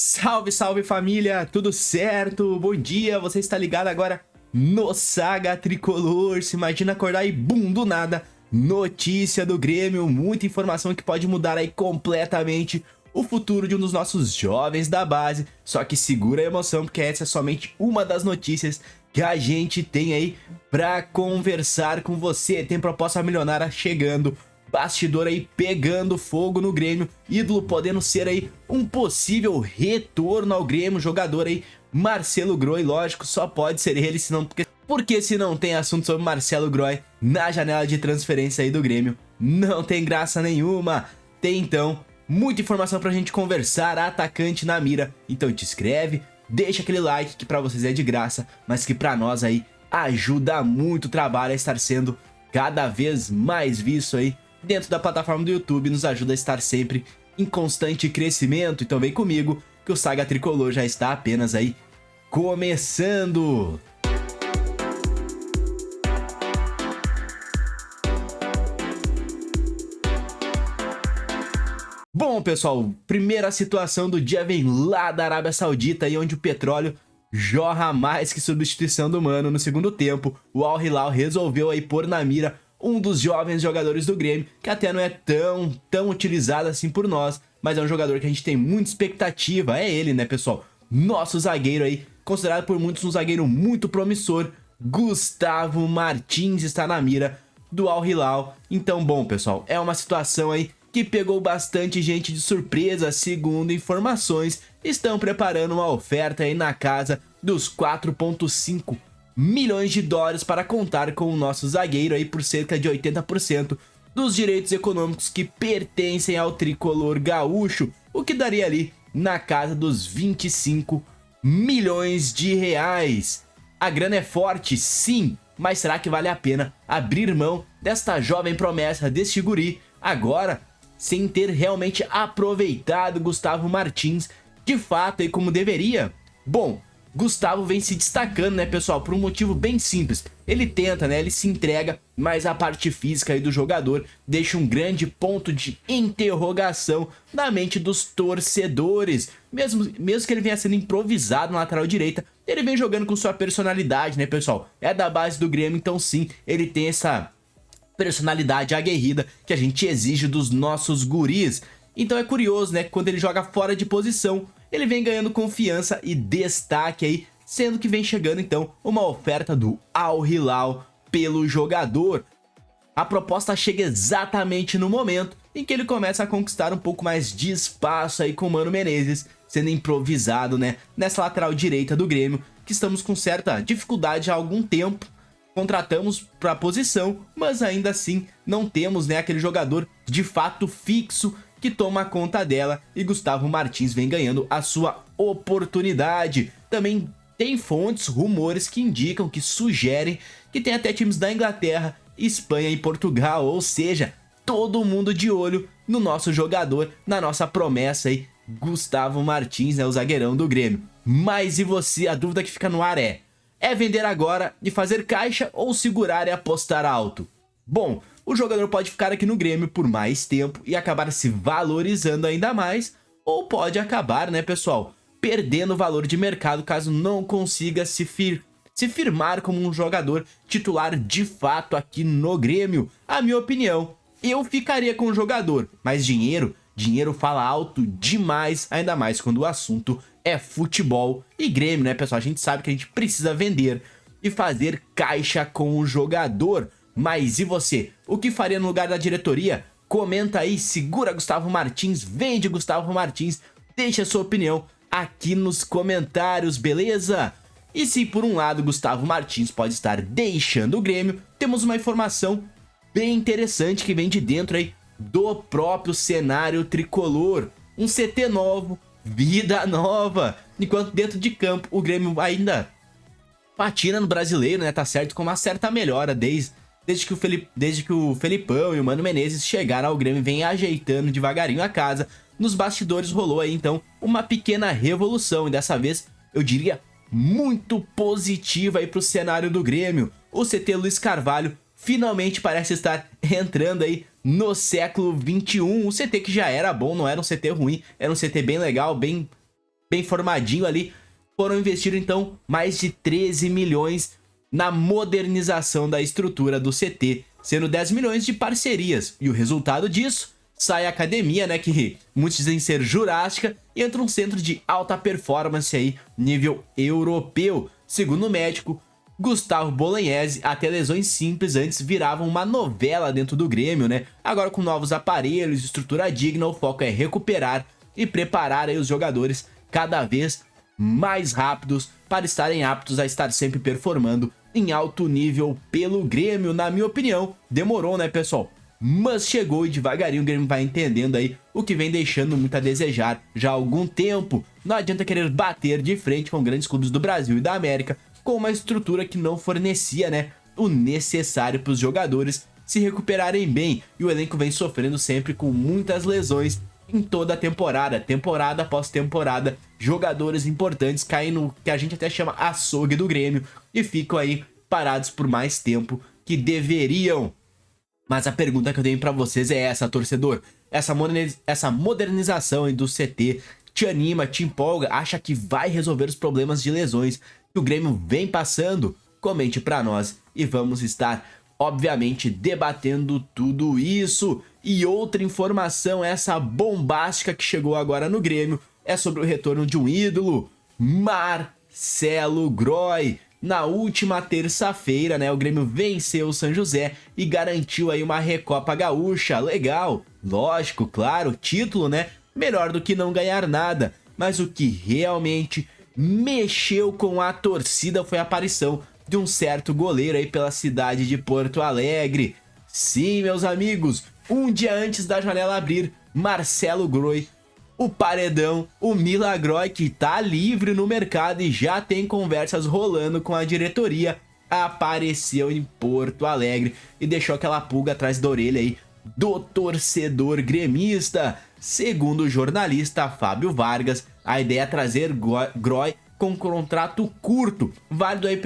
Salve, salve família, tudo certo? Bom dia, você está ligado agora no Saga Tricolor. Se imagina acordar e bum, do nada, notícia do Grêmio, muita informação que pode mudar aí completamente o futuro de um dos nossos jovens da base. Só que segura a emoção, porque essa é somente uma das notícias que a gente tem aí pra conversar com você. Tem proposta milionária chegando, bastidor aí pegando fogo no Grêmio, ídolo podendo ser aí um possível retorno ao Grêmio, jogador aí Marcelo Groi, lógico, só pode ser ele, senão porque se não tem assunto sobre Marcelo Groi na janela de transferência aí do Grêmio, não tem graça nenhuma. Tem então muita informação pra gente conversar, atacante na mira, então te inscreve, deixa aquele like que pra vocês é de graça, mas que pra nós aí ajuda muito o trabalho a estar sendo cada vez mais visto aí dentro da plataforma do YouTube, nos ajuda a estar sempre em constante crescimento. Então vem comigo que o Saga Tricolor já está apenas aí começando. Bom, pessoal, primeira situação do dia vem lá da Arábia Saudita, aí onde o petróleo jorra mais que substituição do Mano. No segundo tempo, o Al Hilal resolveu aí pôr na mira um dos jovens jogadores do Grêmio, que até não é tão utilizado assim por nós, mas é um jogador que a gente tem muita expectativa. É ele, né, pessoal? Nosso zagueiro aí, considerado por muitos um zagueiro muito promissor, Gustavo Martins, está na mira do Al Hilal. Então, bom, pessoal, é uma situação aí que pegou bastante gente de surpresa. Segundo informações, estão preparando uma oferta aí na casa dos 4,5 milhões de dólares para contar com o nosso zagueiro aí por cerca de 80% dos direitos econômicos que pertencem ao tricolor gaúcho, o que daria ali na casa dos 25 milhões de reais. A grana é forte, sim, mas será que vale a pena abrir mão desta jovem promessa, deste guri, agora, sem ter realmente aproveitado Gustavo Martins de fato e como deveria? Bom, Gustavo vem se destacando, né, pessoal, por um motivo bem simples. Ele tenta, né, ele se entrega, mas a parte física aí do jogador deixa um grande ponto de interrogação na mente dos torcedores. Mesmo que ele venha sendo improvisado na lateral direita, ele vem jogando com sua personalidade, né, pessoal? É da base do Grêmio, então sim, ele tem essa personalidade aguerrida que a gente exige dos nossos guris. Então é curioso, né, que quando ele joga fora de posição, ele vem ganhando confiança e destaque aí, sendo que vem chegando então uma oferta do Al Hilal pelo jogador. A proposta chega exatamente no momento em que ele começa a conquistar um pouco mais de espaço aí com o Mano Menezes, sendo improvisado, né, nessa lateral direita do Grêmio, que estamos com certa dificuldade há algum tempo. Contratamos para a posição, mas ainda assim não temos, né, aquele jogador de fato fixo que toma conta dela, e Gustavo Martins vem ganhando a sua oportunidade. Também tem fontes, rumores que indicam, que sugerem que tem até times da Inglaterra, Espanha e Portugal, ou seja, todo mundo de olho no nosso jogador, na nossa promessa aí, Gustavo Martins, né, o zagueirão do Grêmio. Mas e você? A dúvida que fica no ar é vender agora e fazer caixa ou segurar e apostar alto? Bom, o jogador pode ficar aqui no Grêmio por mais tempo e acabar se valorizando ainda mais, ou pode acabar, né, pessoal, perdendo valor de mercado caso não consiga se firmar como um jogador titular de fato aqui no Grêmio. A minha opinião, eu ficaria com o jogador, mas dinheiro fala alto demais, ainda mais quando o assunto é futebol e Grêmio, né, pessoal? A gente sabe que a gente precisa vender e fazer caixa com o jogador. Mas e você? O que faria no lugar da diretoria? Comenta aí, segura Gustavo Martins, vende Gustavo Martins, deixa a sua opinião aqui nos comentários, beleza? E se por um lado Gustavo Martins pode estar deixando o Grêmio, temos uma informação bem interessante que vem de dentro aí do próprio cenário tricolor. Um CT novo, vida nova. Enquanto dentro de campo o Grêmio ainda patina no Brasileiro, né? Tá certo, com uma certa melhora desde que o Felipão e o Mano Menezes chegaram ao Grêmio, vem ajeitando devagarinho a casa. Nos bastidores rolou aí então uma pequena revolução, e dessa vez eu diria muito positiva aí pro cenário do Grêmio. O CT Luiz Carvalho finalmente parece estar entrando aí no século 21. Um CT que já era bom, não era um CT ruim, era um CT bem legal, bem bem formadinho ali. Foram investir então mais de 13 milhões na modernização da estrutura do CT, sendo 10 milhões de parcerias. E o resultado disso, sai a academia, né, que muitos dizem ser Jurássica, e entra um centro de alta performance aí, nível europeu. Segundo o médico Gustavo Bolognese, até lesões simples antes viravam uma novela dentro do Grêmio, né? Agora com novos aparelhos, estrutura digna, o foco é recuperar e preparar aí os jogadores cada vez mais rápidos para estarem aptos a estar sempre performando em alto nível pelo Grêmio. Na minha opinião, demorou, né, pessoal? Mas chegou e devagarinho o Grêmio vai entendendo aí o que vem deixando muito a desejar já há algum tempo. Não adianta querer bater de frente com grandes clubes do Brasil e da América com uma estrutura que não fornecia, né, o necessário para os jogadores se recuperarem bem. E o elenco vem sofrendo sempre com muitas lesões em toda a temporada, temporada após temporada. Jogadores importantes caem no que a gente até chama açougue do Grêmio e ficam aí parados por mais tempo que deveriam. Mas a pergunta que eu tenho pra vocês é essa, torcedor. Essa modernização aí do CT te anima, te empolga, acha que vai resolver os problemas de lesões que o Grêmio vem passando? Comente pra nós e vamos estar, obviamente, debatendo tudo isso. E outra informação, essa bombástica que chegou agora no Grêmio, é sobre o retorno de um ídolo, Marcelo Groy. Na última terça-feira, né, o Grêmio venceu o São José e garantiu aí uma Recopa Gaúcha. Legal, lógico, claro, título, né? Melhor do que não ganhar nada. Mas o que realmente mexeu com a torcida foi a aparição de um certo goleiro aí pela cidade de Porto Alegre. Sim, meus amigos, um dia antes da janela abrir, Marcelo Groy, o paredão, o Milagrói, que tá livre no mercado e já tem conversas rolando com a diretoria, apareceu em Porto Alegre e deixou aquela pulga atrás da orelha aí do torcedor gremista. Segundo o jornalista Fábio Vargas, a ideia é trazer Groy com contrato curto, válido aí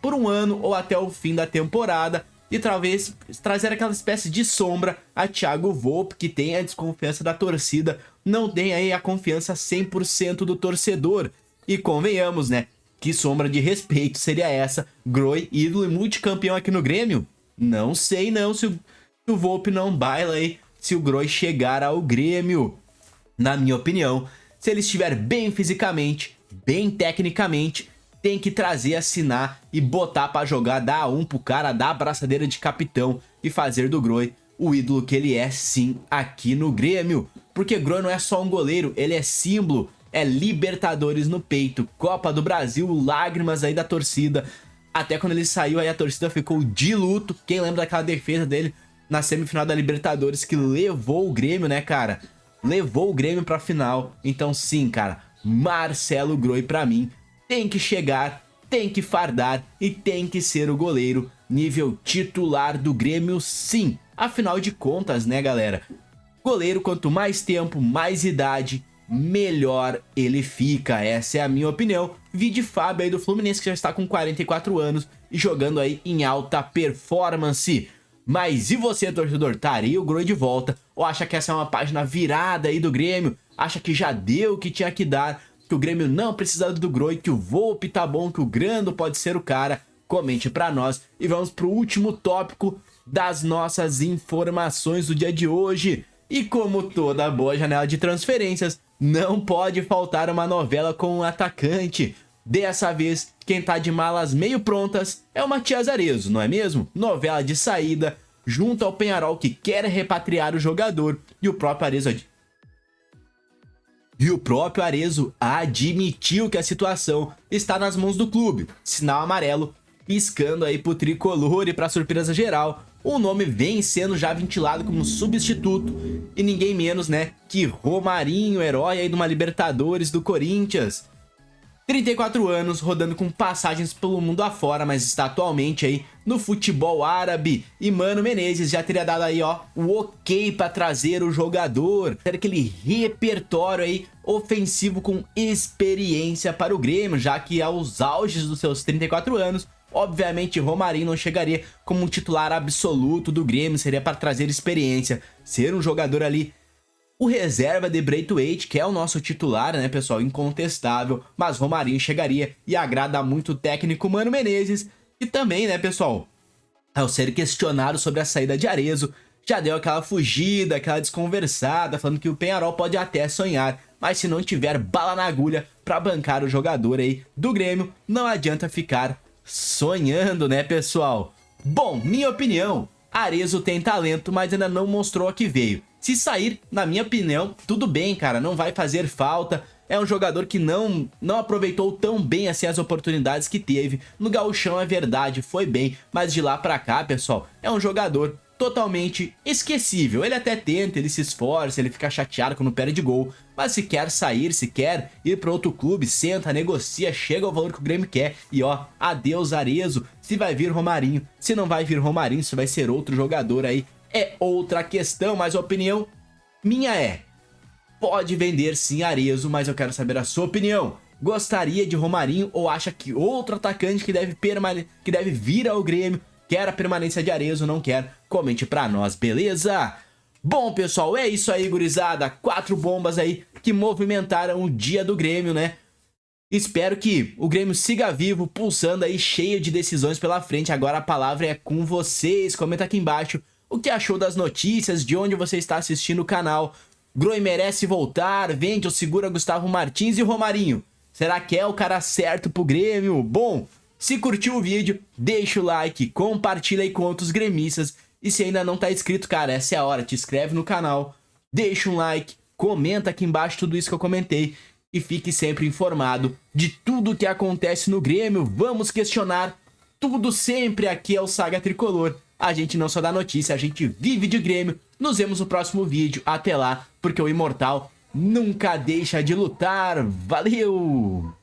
por um ano ou até o fim da temporada, e talvez trazer aquela espécie de sombra a Thiago Volpe, que tem a desconfiança da torcida, não tem aí a confiança 100% do torcedor. E convenhamos, né? Que sombra de respeito seria essa? Groy, ídolo e multicampeão aqui no Grêmio? Não sei não se o Volpe não baila aí se o Groy chegar ao Grêmio. Na minha opinião, se ele estiver bem fisicamente, bem tecnicamente, tem que trazer, assinar e botar pra jogar, dar um pro cara, dar a braçadeira de capitão e fazer do Groy o ídolo que ele é sim aqui no Grêmio. Porque Groy não é só um goleiro, ele é símbolo, é Libertadores no peito, Copa do Brasil, lágrimas aí da torcida. Até quando ele saiu aí a torcida ficou de luto. Quem lembra daquela defesa dele na semifinal da Libertadores que levou o Grêmio, né, cara? Levou o Grêmio pra final. Então sim, cara, Marcelo Groy pra mim tem que chegar, tem que fardar e tem que ser o goleiro nível titular do Grêmio, sim. Afinal de contas, né, galera? Goleiro, quanto mais tempo, mais idade, melhor ele fica. Essa é a minha opinião. Vide Fábio aí do Fluminense, que já está com 44 anos e jogando aí em alta performance. Mas e você, torcedor? Taria o Groy de volta? Ou acha que essa é uma página virada aí do Grêmio? Acha que já deu o que tinha que dar? Que o Grêmio não precisa do Groy, que o Volpe tá bom, que o Grando pode ser o cara? Comente pra nós. E vamos pro último tópico das nossas informações do dia de hoje. E como toda boa janela de transferências, não pode faltar uma novela com um atacante. Dessa vez, quem tá de malas meio prontas é o Matias Arezzo, não é mesmo? Novela de saída, junto ao Peñarol, que quer repatriar o jogador, e o próprio Arezzo admitiu que a situação está nas mãos do clube. Sinal amarelo, piscando aí pro tricolor, e pra surpresa geral, o nome vem sendo já ventilado como substituto, e ninguém menos, né, que Romarinho, herói aí de uma Libertadores do Corinthians. 34 anos, rodando com passagens pelo mundo afora, mas está atualmente aí no futebol árabe. E Mano Menezes já teria dado aí, ó, o ok para trazer o jogador. Ter aquele repertório aí ofensivo com experiência para o Grêmio, já que aos auges dos seus 34 anos, obviamente Romarinho não chegaria como um titular absoluto do Grêmio, seria para trazer experiência, ser um jogador ali o reserva de Braithwaite, que é o nosso titular, né, pessoal, incontestável, mas Romarinho chegaria e agrada muito o técnico Mano Menezes, e também, né, pessoal, ao ser questionado sobre a saída de Arezzo, já deu aquela fugida, aquela desconversada, falando que o Penharol pode até sonhar, mas se não tiver bala na agulha pra bancar o jogador aí do Grêmio, não adianta ficar sonhando, né, pessoal? Bom, minha opinião, Arezzo tem talento, mas ainda não mostrou a que veio. Se sair, na minha opinião, tudo bem, cara, não vai fazer falta. É um jogador que não aproveitou tão bem assim as oportunidades que teve. No Gauchão é verdade, foi bem, mas de lá pra cá, pessoal, é um jogador totalmente esquecível. Ele até tenta, ele se esforça, ele fica chateado quando perde gol, mas se quer sair, se quer ir para outro clube, senta, negocia, chega ao valor que o Grêmio quer e ó, adeus Arezzo. Se vai vir Romarinho, se não vai vir Romarinho, se vai ser outro jogador aí, é outra questão, mas a opinião minha é: pode vender sim Arezzo, mas eu quero saber a sua opinião. Gostaria de Romarinho ou acha que outro atacante que deve vir ao Grêmio quer a permanência de Arezzo, não quer? Comente pra nós, beleza? Bom, pessoal, é isso aí, gurizada. 4 bombas aí que movimentaram o dia do Grêmio, né? Espero que o Grêmio siga vivo, pulsando aí, cheio de decisões pela frente. Agora a palavra é com vocês. Comenta aqui embaixo o que achou das notícias, de onde você está assistindo o canal. Groi merece voltar, vende ou segura Gustavo Martins e Romarinho? Será que é o cara certo pro Grêmio? Bom, se curtiu o vídeo, deixa o like, compartilha aí com outros gremistas. E se ainda não tá inscrito, cara, essa é a hora, te inscreve no canal, deixa um like, comenta aqui embaixo tudo isso que eu comentei e fique sempre informado de tudo que acontece no Grêmio. Vamos questionar tudo sempre. Aqui é o Saga Tricolor. A gente não só dá notícia, a gente vive de Grêmio. Nos vemos no próximo vídeo. Até lá, porque o Imortal nunca deixa de lutar. Valeu!